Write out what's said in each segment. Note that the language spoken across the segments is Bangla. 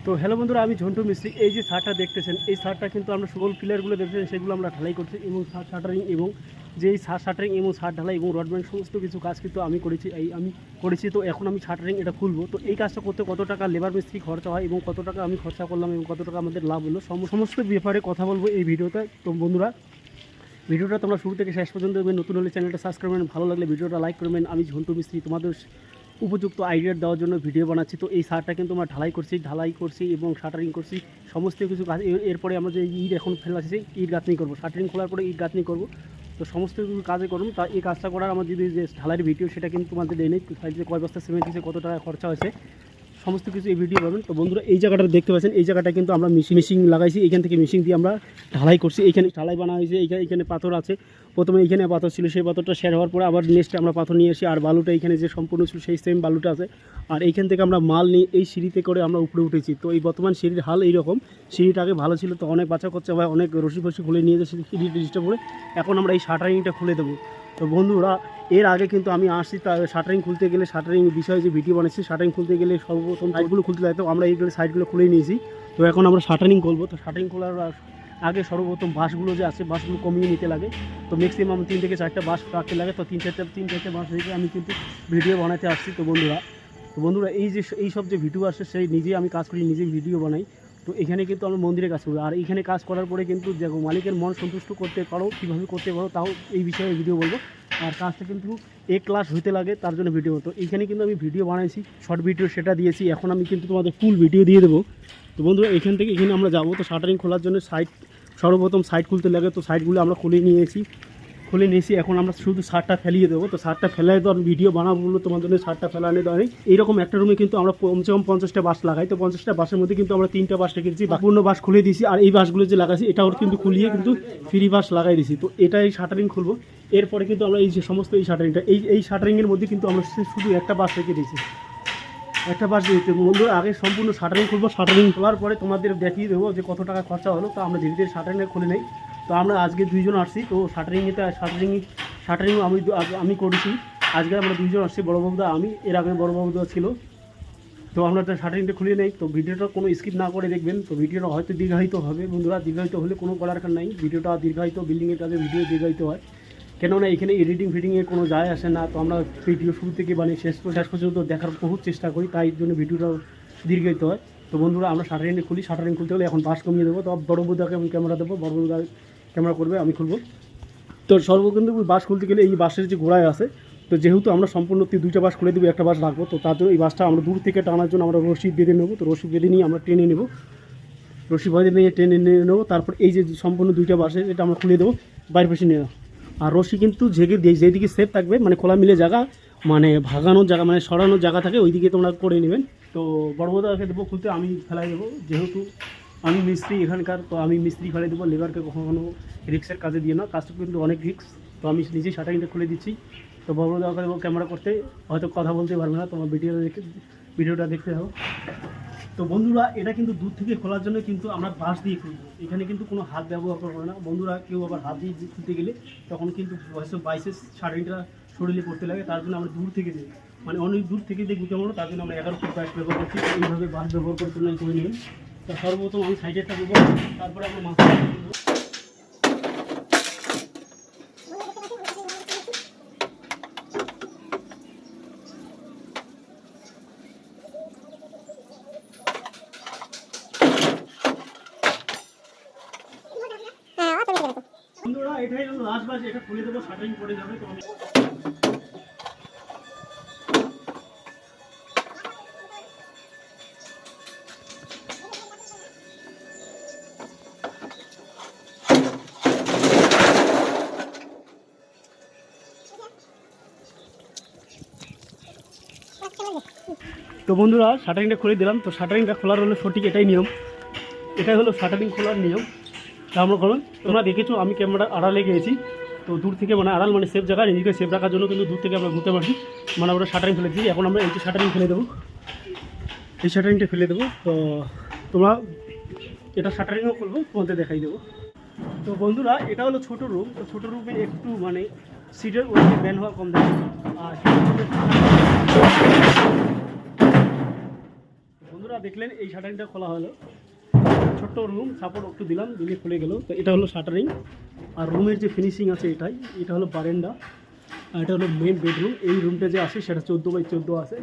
তো হ্যালো বন্ধুরা, আমি ঝন্টু মিস্ত্রি। এই যে ছাদটা দেখতেছেন, এই ছাদটা কিন্তু আমরা সকল পিলারগুলো দেখতেছেন সেগুলো আমরা ঢালাই করছি এবং শাটারিং এবং যে এই শাটারিং এবং ছাদ ঢালাই এবং রডব্যান্ড সমস্ত কিছু কাজ কিন্তু আমি করেছি। তো এখন আমি শাটারিং এটা খুলবো। তো এই কাজটা করতে কত টাকা লেবার মিস্ত্রি খরচা হয় এবং কত টাকা আমি খরচা করলাম এবং কত টাকা আমাদের লাভ হলো সমস্ত ব্যাপারে কথা বলবো এই ভিডিওতে। তো বন্ধুরা, ভিডিওটা তোমরা শুরু থেকে শেষ পর্যন্ত দেখবেন। নতুন হলে চ্যানেলটা সাবস্ক্রাইব করবেন, ভালো লাগলে ভিডিওটা লাইক করবেন। আমি ঝন্টু মিস্ত্রি তোমাদের উপযুক্ত আইডিয়া দেওয়ার জন্য ভিডিও বানাচ্ছি। তো এই সারটা কিন্তু আমরা ঢালাই করছি এবং শাটারিং করছি সমস্ত কিছু কাজ। এরপরে আমরা যে ইট এখন ফেলাচ্ছি, ইট গাঁথনি করবো। শাটারিং খোলার পরে ইট গাঁথনি করবো। তো সমস্ত কিছু কাজে করুন। তা এই কাজটা করার আমার যদি যে ঢালাইয়ের ভিডিও সেটা কিন্তু তোমাদের দেয় নেই। সাইডে কয় বস্তা সিমেন্ট দিয়েছে, কত টাকা খরচা হয়েছে, সমস্ত কিছু এই ভিডিও পাবেন। তো বন্ধুরা, এই জায়গাটা দেখতে পাচ্ছেন, এই জায়গাটা কিন্তু আমরা মেশিন লাগাইছি। এখান থেকে মেশিন দিয়ে আমরা ঢালাই করছি। এখানে ঢালাই বানা হয়েছে। এখানে পাথর আছে। প্রথমে এখানে পাথর ছিল, সেই পাথরটা শেয়ার হওয়ার পরে আবার নেক্সটে আমরা পাথর নিয়ে এসেছি। আর বালুটা এখানে যে সম্পূর্ণ ছিল সেই সেম বালুটা আছে। আর এইখান থেকে আমরা মাল নিয়ে এই সিঁড়িতে করে আমরা উপরে উঠেছি। তো এই বর্তমান সিঁড়ির হাল এইরকম। সিঁড়িটা আগে ভালো ছিল, তো অনেক বাচ্চা করছে ভাই, অনেক রশি খুলে নিয়ে যাচ্ছে সিঁড়ি ডিস্টার্ব করে। এখন আমরা এই শাটারিংটা খুলে দেবো। তো বন্ধুরা, এর আগে কিন্তু আমি আসছি শাটারিং খুলতে গেলে, শাটারিং বিষয়ে যে ভিডিও বানাচ্ছি, শাটারিং খুলতে গেলে সর্বপ্রথম সাইডগুলো খুলতে লাগে। তো আমরা এইগুলো সাইডগুলো খুলে নিয়েছি। তো এখন আমরা শাটারিং করবো। তো শাটারিং খোলার আগে সর্বপ্রথম বাঁশগুলো যে আছে, বাঁশগুলো কমিয়ে নিতে লাগে। তো ম্যাক্সিমাম 3 থেকে 4টা বাঁশ রাখতে লাগে। তো 3-4টা বাঁশ রেখে আমি কিন্তু ভিডিও বানাতে আসছি। তো বন্ধুরা এই সব যে ভিডিও আসে, সেই নিজেই আমি কাজ করি, নিজেই ভিডিও বানাই। তো এখানে কিন্তু আমরা মন্দিরে কাজ করি। আর এইখানে কাজ করার পরে কিন্তু দেখো মালিকের মন সন্তুষ্ট করতে পারো, কীভাবে করতে পারো তাও এই বিষয়ে ভিডিও বলবো। আর কাজটা কিন্তু ক্লাস হইতে লাগে, তার জন্য ভিডিও। তো এইখানে কিন্তু আমি ভিডিও বানাইছি, শর্ট ভিডিও সেটা দিয়েছি। এখন আমি কিন্তু তোমাদের ফুল ভিডিও দিয়ে দেবো। তো বন্ধুরা, এখান থেকে এখানে আমরা যাবো। তো শাটারিং খোলার জন্য সর্বপ্রথম সাইড খুলতে লাগে। তো সাইডগুলো আমরা খুলে নিয়েছি। এখন আমরা শুধু সারটা ফেলিয়ে দেবো। তো সারটা ফেলাই তো ভিডিও বানাবো বললো তোমার জন্য, সারটা ফেলানো দেওয়া নেই। এইরকম একটা রুমে কিন্তু আমরা কমসে কম 50টা বাঁশ লাগাই। তো 50টা বাঁশের মধ্যে কিন্তু আমরা 3টা বাঁশ রেখেছি, পূর্ণ বাঁশ খুলে দিয়েছি। আর এই বাঁশগুলো যে লাগাইছি এটাও কিন্তু খুলিয়ে কিন্তু ফ্রি বাঁশ লাগাই দিয়েছি। তো এটাই শাটারিং খুলবো। এরপরে কিন্তু আমরা এই যে সমস্ত এই শাটারিংটা এই শাটারিংয়ের মধ্যে কিন্তু আমরা শুধু একটা বাঁশ রেখে দিয়েছি, একটা বাঁশ দিয়েছি। বন্ধুরা, আগে সম্পূর্ণ শাটারিং খুলবো। শাটারিং খোলার পরে তোমাদের দেখিয়ে দেবো যে কত টাকা খরচা হলো। তো আমরা ধীরে ধীরে শাটারিংটা খুলে নেই। তো আমরা আজকে 2 জন আসছি। তো শাটারিং আমি করেছি। আজকে আমরা 2 জন আসছি, বড়বাবুদা আমি, এর আগে বড়বাবুদা ছিল। তো আমরা শাটারিংটা খুলে নেই। তো ভিডিওটা কোনো স্কিপ না করে দেখবেন। তো ভিডিওটা হয়তো দীর্ঘায়িত হবে বন্ধুরা, দীর্ঘায়িত হলে কোনো করার নাই। ভিডিওটা দীর্ঘায়িত, বিল্ডিংয়ের কাজে ভিডিও দীর্ঘায়িত হয়, কেননা এখানে এডিটিং ফিডিংয়ের কোনো যায় আসে না। তো আমরা ভিডিও শুরু থেকে শেষ পর্যন্ত দেখার বহুত চেষ্টা করি, তাই জন্য ভিডিওটা দীর্ঘায়িত হয়। তো বন্ধুরা, আমরা শাটারিংটা খুলি। শাটারিং খুলতে হলে এখন বাঁশ কমিয়ে দেবো। তো বড়বাবুদাকে আমি ক্যামেরা দেবো, বড়বাবুদা ক্যামেরা করবে, আমি খুলবো। তো কিন্তু বাঁশ খুলতে গেলে এই বাঁশের যে গোড়ায় আছে, তো যেহেতু আমরা সম্পূর্ণ 2টা বাঁশ খুলে দেবো, একটা বাঁশ রাখবো। তো তার জন্য এই বাঁশটা আমরা দূর থেকে টানার জন্য আমরা রশি বেঁধে নেবো। তো রশি বেঁধে নিয়ে আমরা টেনে নেবো, রশি বেঁধে নিয়ে টেনে নিয়ে নেবো। তারপর এই যে সম্পূর্ণ 2টা বাঁশের এটা আমরা খুলে দেবো, বাইরে পেশে নিয়ে। আর রশি কিন্তু যেদিকে সেফ থাকবে, মানে খোলা মিলে জায়গা, মানে ভাগানোর জায়গা, মানে সরানোর জায়গা থাকে, ওইদিকে তোমরা করে নেবেন। তো বড়বাবুদাকে দেবো খুলতে, আমি ফেলাই দেবো। যেহেতু আমি মিস্ত্রি এখানকার, তো আমি মিস্ত্রি ফেলে দেবো। লেবারকে কখনো রিক্সের কাজে দিয়ে না, কাজটা কিন্তু অনেক রিক্স। তো আমি নিজেই শাটারিংটা খুলে দিচ্ছি। তো বড়বাবুদাকে দেবো ক্যামেরা করতে, হয়তো কথা বলতে পারবে না, তোমার ভিডিওটা দেখতে যাবো। তো বন্ধুরা, এটা কিন্তু দূর থেকে খোলার জন্য কিন্তু আমরা বাঁশ দিয়ে খুলবো। এখানে কিন্তু কোনো হাত ব্যবহার করবো না বন্ধুরা। কেউ আবার হাত দিয়ে খুলতে গেলে তখন কিন্তু বাইসেস শাটারিংটা শরীরে পড়তে লাগে। তার জন্য আমরা দূর থেকে দিই, মানে অনেক দূর থেকে দিয়ে গুতে পারবো। তার জন্য আমরা 11 ফুট বাঁশ ব্যবহার করছি। এইভাবে বাঁশ ব্যবহার করতে করে নেবেন। তা সর্বপ্রথম আমি সাইডেরটা দেবো, তারপরে আমরা মাথাটা দেবো। বন্ধুরা, এটাই হলো লাস্ট বাঁশ, এটা খুলে দেবো, শাটারিং পড়ে যাবে। তো বন্ধুরা, শাটারিংটা খুলে দিলাম। তো শাটারিংটা খোলার হলো সঠিক এটাই নিয়ম, এটাই হলো শাটারিং খোলার নিয়ম। তা আমরা করুন, তোমরা দেখেছো আমি ক্যামেরা আড়ালে গিয়েছি। তো দূর থেকে, মানে আড়াল মানে সেফ জায়গা, নিজেকে সেফ রাখার জন্য কিন্তু দূর থেকে আমরা ঘুরতে পারছি। মানে আমরা শাটারিং ফেলে দিচ্ছি। এখন আমরা এই যে শাটারিং ফেলে দেবো, এই শাটারিংটা ফেলে দেবো। তো তোমরা এটা শাটারিংও করবো, তোমাদের দেখাই দেবো। তো বন্ধুরা, এটা হলো ছোটো রুম। তো ছোটো রুমে একটু মানে সিটের ওইদিকে ব্যান হওয়া কম থাকে। আর বন্ধুরা, বন্ধুরা দেখলেন এই শাটারিংটা খোলা হলো, ছোট্ট রুম সাপোর্ট একটু দিলাম, দিলে খুলে গেল। তো এটা হলো শাটারিং, আর রুমের যে ফিনিশিং আছে এটা হলো বারান্দা, আর এটা হলো মেন বেডরুম। এই রুমটা যে আছে সেটা 14x14 আছে।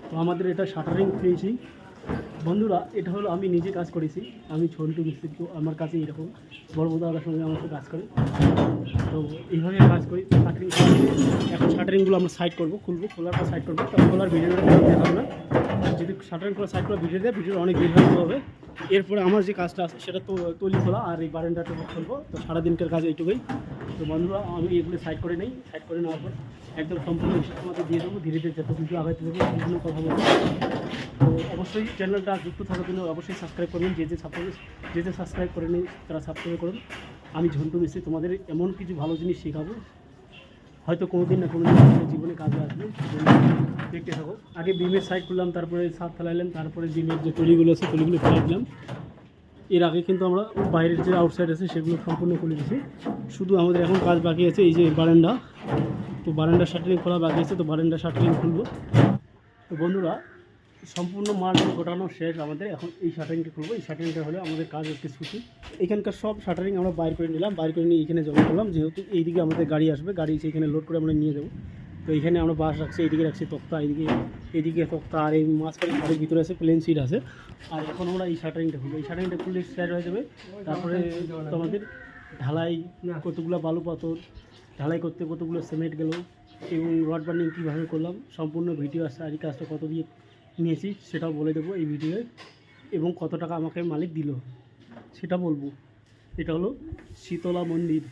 তো আমাদের এটা শাটারিং ফিনিশিং। বন্ধুরা এটা হলো আমি নিজে কাজ করেছি, আমি ছোট্টু মিস্ত্রি, তো আমার কাছে এরকম বড় বড় দাদার সঙ্গে আমার সাথে কাজ করে। তো এইভাবে কাজ করি শাটারিং। এখন শাটারিংগুলো আমরা সাইড করবো, খোলার পর সাইড করবো। তো খোলার ভিডিওটা দেখাবো না, যদি শাটারিং করে সাইড করে ভিডিও দেয় ভিডিও অনেক দীর্ঘ হবে। এরপরে আমার যে কাজটা আছে সেটা তো তৈরি খোলা আর এই বারান্দাটা খুলবো। তো সারাদিনকার কাজ এইটুকুই। তো বন্ধুরা আমি এগুলো সাইড করে নেই, সাইড করে নেওয়ার পর একদম সম্পূর্ণ তোমাকে দিয়ে দেবো। ধীরে ধীরে যত কিছু আগাইতে দেবো সম্পূর্ণ কথা বলবো। তো অবশ্যই চ্যানেলটা যুক্ত থাকার জন্য অবশ্যই সাবস্ক্রাইব করবেন। যে সাবস্ক্রাইব করে নেই তারা সাবস্ক্রাইব করুন। আমি ঝন্টু মিস্ত্রি, তোমাদের এমন কিছু ভালো জিনিস শেখাবো, হয়তো কোনো দিন না কোনো দিন জীবনে কাজে আসবে। দেখতে থাকো। আগে বিমের সাইড করলাম, তারপরে ছাদ ফেলাইলাম, তারপরে বিমের যে তলিগুলো আছে তলিগুলো ফেলাই দিলাম। এর আগে কিন্তু আমরা বাইরের যে আউটসাইড আছে সেগুলো সম্পূর্ণ করে দিয়েছি। শুধু আমাদের এখন কাজ বাকি আছে এই যে বারান্দা। তো বারান্দার শাটারিং খোলা বাকি আছে, তো বারান্দার শাটারিং খুলবো। তো বন্ধুরা সম্পূর্ণ মাল গোটানো শেষ আমাদের, এখন এই শাটারিংটা খুলবো। এই শাটারিংটা হলে আমাদের কাজ একটু ছুটি। এখানকার সব শাটারিং আমরা বাইর করে নিলাম, বাইর করে নিয়ে এখানে জমা করলাম। যেহেতু এইদিকে আমাদের গাড়ি আসবে, গাড়ি এসে এখানে লোড করে আমরা নিয়ে যাবো। তো এইখানে আমরা বাস রাখছি, এইদিকে রাখছি তক্তা, এইদিকে তক্তা, আর এই মাঝখানে ঘরের ভিতরে আছে প্লেন সিট আছে। আর এখন আমরা এই শাটারিংটা খুলবো। এই শাটারিংটা খুললে স্টার্ট হয়ে যাবে। তারপরে তোমাদের ঢালাই কতগুলো বালু পাথর ঢালাই করতে, কতগুলো সিমেন্ট গেল, এবং রড বার্নিং কীভাবে করলাম সম্পূর্ণ ভিডিও আছে। আর এই কাজটা কত দিয়ে নিয়েছি সেটাও বলে দেবো এই ভিডিওয়ে, এবং কত টাকা আমাকে মালিক দিল সেটা বলবো। এটা হলো শীতলা মন্দির।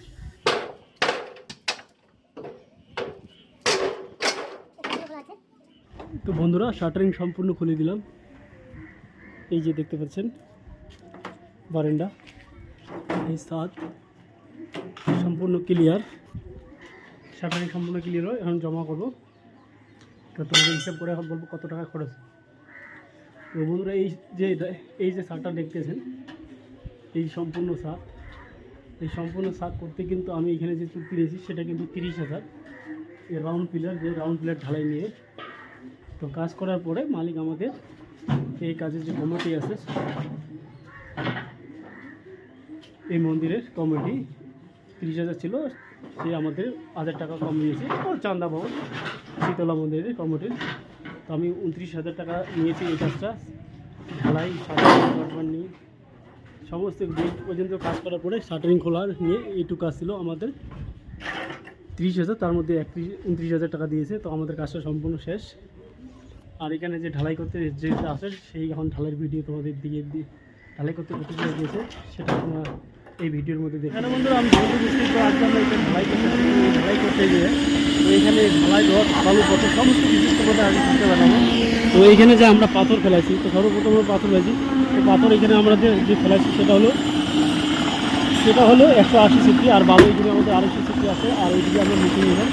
তো বন্ধুরা শাটারিং সম্পূর্ণ খুলে দিলাম। এই যে দেখতে পাচ্ছেন বারান্দা, এই ছাদ সম্পূর্ণ ক্লিয়ার, শাটারিং সম্পূর্ণ ক্লিয়ার হয়। এখন জমা করবো। তো তোমাদের হিসাব করে এখন বলবো কত টাকা খরচ। তো বন্ধুরা এই যে ছাদটা দেখতেছেন, এই সম্পূর্ণ ছাদ করতে কিন্তু আমি এখানে যে চুক্তি দিয়েছি সেটা কিন্তু 30,000। এই রাউন্ড পিলার ঢালাই নিয়ে। তো কাজ করার পরে মালিক আমাদের এই কাজের যে কমিটি আছে, এই মন্দিরের কমিটি 30,000 ছিল, সে আমাদের 1,000 টাকা কম দিয়েছে। চান্দা ভবন শীতলা মন্দিরের কমিটির। তো আমি 29,000 টাকা নিয়েছি এই কাজটা, ঢালাই শাটারিং নিয়ে সমস্ত গেট পর্যন্ত কাজ করার পরে শাটারিং খোলার নিয়ে এইটুকু কাজ ছিল আমাদের 30,000, তার মধ্যে 29,000 টাকা দিয়েছে। তো আমাদের কাজটা সম্পূর্ণ শেষ। আর এখানে যে ঢালাই করতে যেটা আছে সেই এখন ঢালাইয়ের ভিডিও তোমাদের দিয়ে ঢালাই করতে দিয়েছে, সেটা তোমরা এই ভিডিওর মধ্যে দেখো। এখানে বন্ধুরা আমি ঝন্টু মিস্ত্রি, তো আজকে আমরা এখানে ঢালাই করতে গিয়ে তো এখানে ঢালাই রড বালু পাথর সমস্ত বিশিষ্ট কথা আগে বুঝতে পারলাম। তো এইখানে যে আমরা পাথর ফেলাইছি, তো সর্বপ্রথম আমরা পাথর ফেলাইছি। তো পাথর এখানে আমরা যে ফেলাইছি সেটা হলো 180 সিফটি, আর বালু এখানে আমাদের 250 সিফটি আছে। আর এইদিকে আমরা মিটিং নিলাম।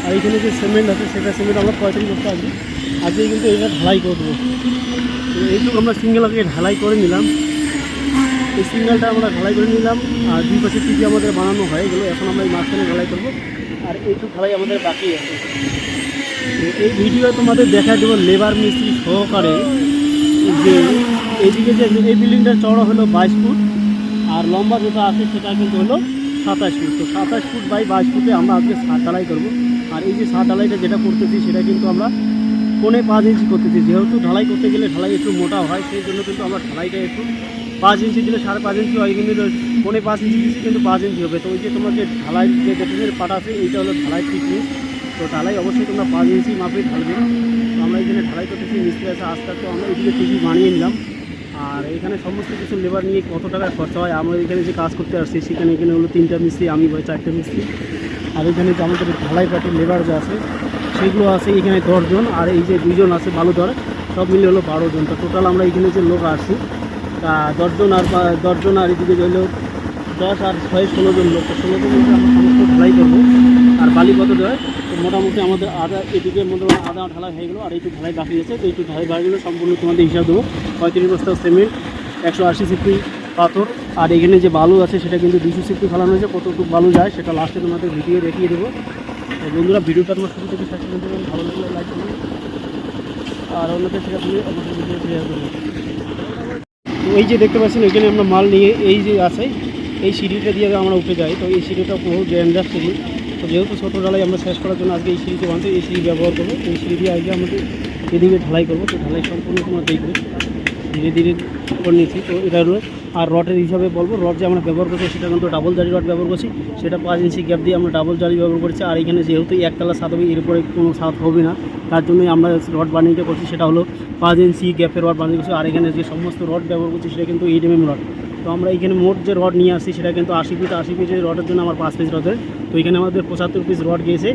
আর এইখানে যে সিমেন্ট আছে সেটা সিমেন্ট আমরা 35 বস্তা আছি। আজকে কিন্তু এটা ঢালাই করবো। তো এইটুকু আমরা সিঙ্গেল আগে ঢালাই করে নিলাম। এই সিঙ্গেলটা আমরা ঢালাই করে নিলাম, আর 2 পাশে টিপি আমাদের বানানো হয়ে গেলো। এখন আমরা এই মাঝখানে ঢালাই করবো, আর এইটুকু ঢালাই আমাদের বাকি আছে। এই ভিডিও তোমাদের দেখা দেবো লেবার মিস্ত্রি সহকারে, যে এইদিকে যে এই বিল্ডিংটার চওড়া হলো 22 ফুট, আর লম্বা যেটা আছে সেটা কিন্তু হলো 27 ফুট। তো 27 ফুট বাই 22 ফুটে আমরা আজকে ছাদ ঢালাই করবো। আর এই যে ছাদ ঢালাইটা যেটা করতেছি সেটা কিন্তু আমরা 5.5 ইঞ্চি করতেছি। যেহেতু ঢালাই করতে গেলে ঢালাই একটু মোটা হয়, সেই জন্য কিন্তু আমরা ঢালাইটা একটু 5 ইঞ্চি দিলে 5.5 ইঞ্চি হয়, কিন্তু 5.5 ইঞ্চি দিচ্ছি কিন্তু 5 ইঞ্চি হবে। তো ওই যে তোমার যে ঢালাই যে দেখেছেন পাট আছে, এইটা হলো ঢালাই টিকনিক। তো ঢালাই অবশ্যই তোমরা 5 ইঞ্চি মাপে ঢালবে। তো আমরা এখানে ঢালাই করতেছি, মিস্ত্রি আছে আস্তে আস্তে আমরা এদিকে টিভি বানিয়ে নিলাম। আর এখানে সমস্ত কিছু লেবার নিয়ে কত টাকা খরচা হয়, আমরা এখানে যে কাজ করতে আসছি সেখানে এখানে হলো 3টা মিস্ত্রি, আমি 4টে মিস্ত্রি। আর এখানে যে আমাদের ঢালাই পাটির লেবার যে আছে সেগুলো আছে এখানে 10 জন, আর এই যে 2 জন আছে বালুধর, সব মিলে হলো 12 জন। তো টোটাল আমরা এখানে যে লোক আসছি তা 10 জন, আর এদিকে হলো 10 আর 6 16 জন লোক। তো 16 জন আমরা সমস্ত ঢালাই করবো। আর বালি কত দেয়, তো মোটামুটি আমাদের এদিকে মোটামুটি আধা ঢালাই হয়ে গেলো, আর একটু ঢালাই বাকি আছে। তো একটু ঢালাই বাকি গেলে সম্পূর্ণ তোমাদের হিসাব দেবো। 35 বস্তা সিমেন্ট, 180 সিফটি পাথর, আর এখানে যে বালু আছে সেটা কিন্তু 200 সিফটি ফেলানো হয়েছে। কতটুকু বালু যায় সেটা লাস্টে তোমাদের ভিডিও দেখিয়ে দেবো। তো বন্ধুরা ভিডিওটা তোমার শুরু থেকে শেষ পর্যন্ত ভালো লাগলে লাইক করবে, আর অন্যদের সেটা তুমি অবশ্যই ভিডিও শেয়ার করবে। এই যে দেখতে পাচ্ছেন এখানে আমরা মাল নিয়ে এই যে আছে এই সিঁড়িটা দিয়ে আমরা উঠে যাই। তো এই সিঁড়িটা বহু ডেঞ্জার সিঁড়ি। তো যেহেতু ছোটো ঢালাই আমরা শেষ করার জন্য আজকে এই সিঁড়িতে বাঁধতে এই সিঁড়ি ব্যবহার করবো। এই সিঁড়ি দিয়ে আজকে আমাদের এদিকে ঢালাই করবো। তো ঢালাই সম্পূর্ণ তোমরা দেখবে, ধীরে ধীরে করে নিচ্ছি। তো এটা হলো আর রডের হিসাবে বলবো, রড যে আমরা ব্যবহার করছি সেটা কিন্তু ডাবল জালি রড ব্যবহার করছি, সেটা 5 ইঞ্চি গ্যাপ দিয়ে আমরা ডাবল জালি ব্যবহার করছি। আর এখানে যেহেতু একতলা ছাদ হবে, এরপরে কোনো ছাদ হবে না, তার জন্যই আমরা রড বানিয়ে করছি, সেটা হলো 5 ইঞ্চি গ্যাপের রড বানিয়ে করছি। আর এখানে যে সমস্ত রড ব্যবহার করছি সেটা কিন্তু 8 mm রড। তো আমরা এখানে মোট যে রড নিয়ে আসছি সেটা কিন্তু 80 পিসের রডের জন্য আমার 5 পিস রডের। তো এখানে আমাদের 75 পিস রড গিয়েছে।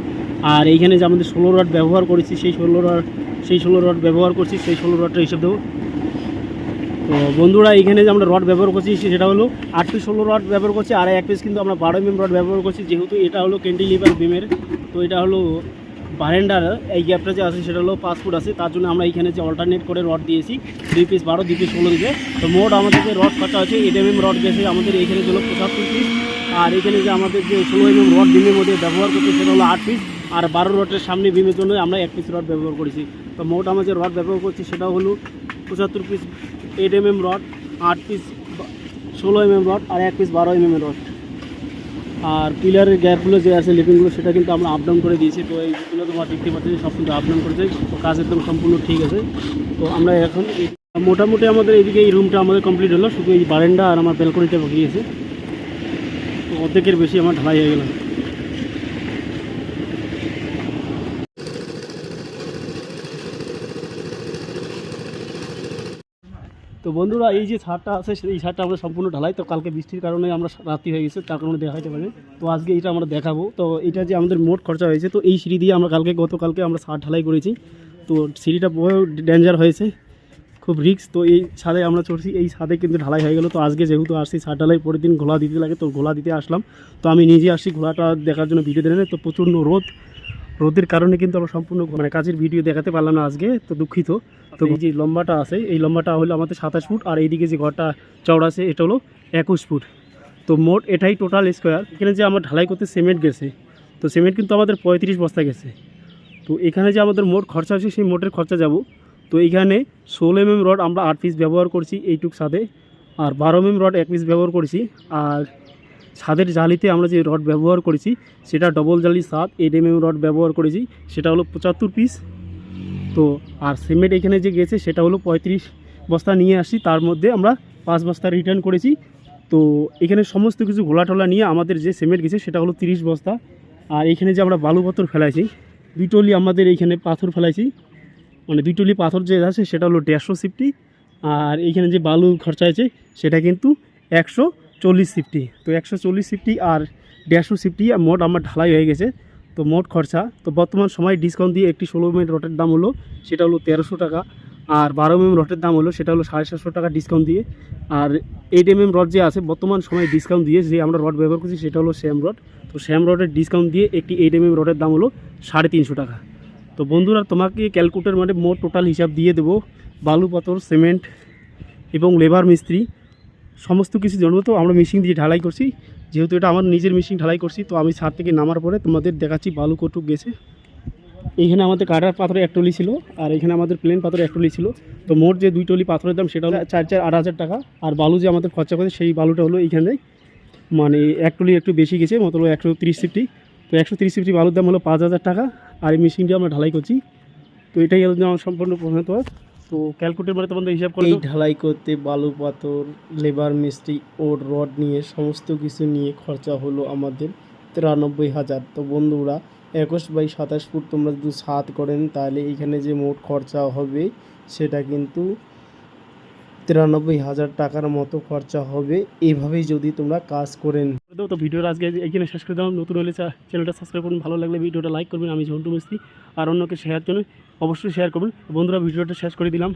আর এইখানে যে আমাদের 16 রড ব্যবহার করেছি সেই 16 রড ব্যবহার করছি, সেই 16 রডটা হিসেব দেবো। তো বন্ধুরা এখানে যে আমরা রড ব্যবহার করছি সেটা হলো 8 পিস 16 রড ব্যবহার করছি। আর 1 পিস কিন্তু আমরা 12 mm রড ব্যবহার করছি, যেহেতু এটা হলো ক্যান্টিলিভার বিমের। তো এটা হলো বারান্ডার এই গ্যাপটা যে আছে সেটা হলো 5 ফুট আছে, তার জন্য আমরা এখানে যে অল্টারনেট করে রড দিয়েছি 2 পিস 12, 2 পিস 16 দিকে। তো মোট আমাদের যে রড খরচা আছে 8 mm রড গেছে আমাদের এখানে হলো 75 পিস। আর এখানে যে আমাদের যে 16 mm রড বিমের মধ্যে ব্যবহার করছি সেটা হলো 8 পিস। আর 12 রডের সামনে বিমের জন্য আমরা 1 পিস রড ব্যবহার করেছি। তো মোট আমরা যে রড ব্যবহার করছি সেটা হলো 75 piece 8 mm rod, 8 piece 16 mm rod, আর 1 পিস 12 mm রড। আর পিলারের গ্যাপগুলো যে আছে লিপিংগুলো সেটা কিন্তু আমরা আপ ডাউন করে দিয়েছি। তো এইগুলো তোমরা দেখতে পাচ্ছি সব কিন্তু আপ ডাউন করেছে। তো কাজ একদম সম্পূর্ণ ঠিক আছে। তো আমরা এখন মোটামুটি আমাদের এইদিকে এই রুমটা আমাদের কমপ্লিট হলো, শুধু এই বারান্দা আর আমার ব্যালকনিটা বাকি আছে। তো অর্ধেকের বেশি আমার ঢালাই হয়ে গেল। তো বন্ধুরা এই যে ছাদটা আছে এই ছাদটা আমরা সম্পূর্ণ ঢালাই। তো কালকে বৃষ্টির কারণে আমরা রাত্রি হয়ে গেছে, তার কারণে দেখাইতে পারি। তো আজকে এটা আমরা দেখাবো। তো এটা যে আমাদের মোট খরচা হয়েছে, তো এই সিঁড়ি দিয়ে আমরা গতকালকে আমরা ছাদ ঢালাই করেছি। তো সিঁড়িটা বহু ডেঞ্জার হয়েছে, খুব রিস্ক। তো এই ছাদে আমরা চড়ছি, এই ছাদে কিন্তু ঢালাই হয়ে গেল। তো আজকে যেহেতু আসছি ছাদ ঢালাই পরের দিন ঘোলা দিতে লাগে, তো ঘোলা দিতে আসলাম। তো আমি নিজে আসছি ঘোলাটা দেখার জন্য, ভিডিও দেন। তো প্রচণ্ড রোদের কারণে কিন্তু আমরা সম্পূর্ণ কাজের ভিডিও দেখাতে পারলাম না আজকে, তো দুঃখিত। তো এই যে লম্বাটা আছে এই লম্বাটা হলো আমাদের 27 ফুট। আর এইদিকে যে ঘরটা চওড়া আছে এটা হলো 21 ফুট। তো মোট এটাই টোটাল স্কোয়ার। এখানে যে আমরা ঢালাই করতে সিমেন্ট গেছে, তো সিমেন্ট কিন্তু আমাদের 35 বস্তা গেছে। তো এখানে যে আমাদের মোট খরচা আছে সেই মোটের খরচা যাব। তো এইখানে 16 mm রড আমরা 8 পিস ব্যবহার করছি এইটুক ছাদে, আর 12 mm রড 1 পিস ব্যবহার করেছি। আর ছাদের জালিতে আমরা যে রড ব্যবহার করেছি সেটা ডবল জালি 7 8 mm রড ব্যবহার করেছি, সেটা হলো 75 পিস। তো আর সিমেন্ট এখানে যে গেছে সেটা হলো 35 বস্তা নিয়ে আসছি, তার মধ্যে আমরা 5 বস্তা রিটার্ন করেছি। তো এখানে সমস্ত কিছু ঘোলাটোলা নিয়ে আমাদের যে সিমেন্ট গেছে সেটা হলো 30 বস্তা। আর এখানে যে আমরা বালু পাথর ফেলাইছি 2 টলি, আমাদের এইখানে পাথর ফেলাইছি, 2 টলি পাথর যে আছে সেটা হলো 150 আর এইখানে যে বালু খরচা আছে সেটা কিন্তু 140 তো 140 আর 150 মোট আমার ঢালাই হয়ে গেছে। তো মোট খরচা তো বর্তমান সময় ডিসকাউন্ট দিয়ে একটি 16 mm রটের দাম হলো সেটা হলো 1300 টাকা। আর 12 mm রটের দাম হলো সেটা হলো 750 টাকা ডিসকাউন্ট দিয়ে। আর 8 mm রড যে আছে বর্তমান সময় ডিসকাউন্ট দিয়ে যে আমরা রড ব্যবহার করছি সেটা হলো শ্যাম রড। তো শ্যাম রডের ডিসকাউন্ট দিয়ে একটি 8 mm রডের দাম হলো 350 টাকা। তো বন্ধুরা তোমাকে ক্যালকুলেটর মোট টোটাল হিসাব দিয়ে দেবো, বালু পাথর সিমেন্ট এবং লেবার মিস্ত্রি সমস্ত কিছু জানবো। তো আমরা মেশিন দিয়ে ঢালাই করছি, যেহেতু এটা আমার নিজের মেশিন ঢালাই করছি। তো আমি ছাদ থেকে নামার পরে তোমাদের দেখাচ্ছি বালু কটুক গেছে। এইখানে আমাদের কাটার পাথরে 1 টলি ছিল, আর এখানে আমাদের প্লেন পাথরে 1 টলি ছিল। তো মোট যে 2 টলি পাথরের দাম সেটা হলো 8,000 টাকা। আর বালু যে আমাদের খরচা করে সেই বালুটা হলো এইখানে 1 টলি একটু বেশি গেছে, মতো 130 তো 130 বালুর দাম হলো 5,000 টাকা। আর এই মেশিনটি আমরা ঢালাই করছি। তো এটাই হলো আমার সম্পূর্ণ প্রধানত। তো ক্যালকুলেটর তোমাদের হিসাব করে এই ঢালাই করতে বালু পাথর লেবার মিস্ত্রি ও রড নিয়ে সমস্ত কিছু নিয়ে খরচা হলো আমাদের 93,000। তো বন্ধুরা 21/27 ফুট তোমরা যদি ছাদ করেন তাহলে এখানে যে মোট খরচা হবে সেটা কিন্তু 93,000 টাকার মতো খরচা হবে, এভাবেই যদি তোমরা কাজ করেন। তো ভিডিওটা আজকে এখানে শেষ করে দিলাম। নতুন হলে চ্যানেলটা সাবস্ক্রাইব করুন, ভালো লাগলে ভিডিওটা লাইক করবেন। আমি ঝন্টু মিস্ত্রি, আর অন্যকে শেয়ার জন্য অবশ্যই শেয়ার করবেন। বন্ধুরা ভিডিওটা শেষ করে দিলাম।